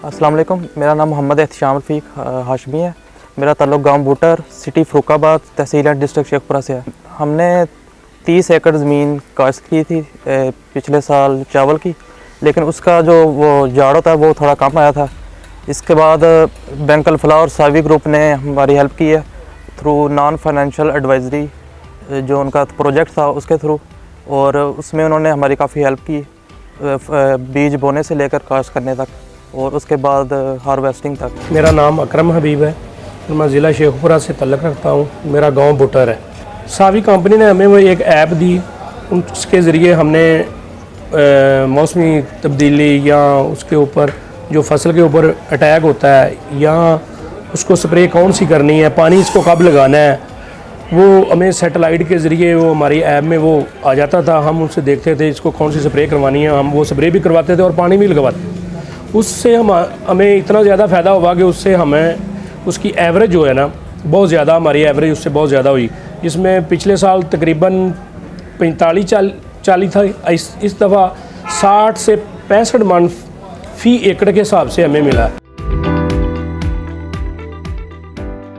अस्सलाम वालेकुम। मेरा नाम मोहम्मद एहतशाम रफ़ीक हाशमी है। मेरा ताल्लुक़ गांव Bootar, city Farrukhabad, tehsil and district Sheikhpura से है। हमने 30 एकड़ ज़मीन काश्त की थी पिछले साल चावल की, लेकिन उसका जो वो जाड़ होता है वो थोड़ा कम आया था। इसके बाद बैंक अल फलाह और सावी ग्रुप ने हमारी हेल्प की है थ्रू नॉन फाइनेंशियल एडवाइज़री, जो उनका प्रोजेक्ट था उसके थ्रू, और उसमें उन्होंने हमारी काफ़ी हेल्प की बीज बोने से लेकर काश्त करने तक और उसके बाद हार्वेस्टिंग तक। मेरा नाम अकरम हबीब है और मैं ज़िला शेखपुरा से तल्लुक़ रखता हूँ। मेरा गांव बुटर है। सावी कंपनी ने हमें वो एक ऐप दी, उसके ज़रिए हमने मौसमी तब्दीली या उसके ऊपर जो फसल के ऊपर अटैक होता है या उसको स्प्रे कौन सी करनी है, पानी इसको कब लगाना है, वो हमें सैटेलाइट के ज़रिए वो हमारी ऐप में वो आ जाता था। हम उससे देखते थे इसको कौन सी स्प्रे करवानी है, हम वो स्प्रे भी करवाते थे और पानी भी लगवाते थे। उससे हमें इतना ज़्यादा फ़ायदा हुआ कि उससे हमें उसकी एवरेज जो है ना बहुत ज़्यादा, हमारी एवरेज उससे बहुत ज़्यादा हुई, जिसमें पिछले साल तकरीबन 45-40 था। इस दफ़ा 60 से 65 मन फ़ी एकड़ के हिसाब से हमें मिला।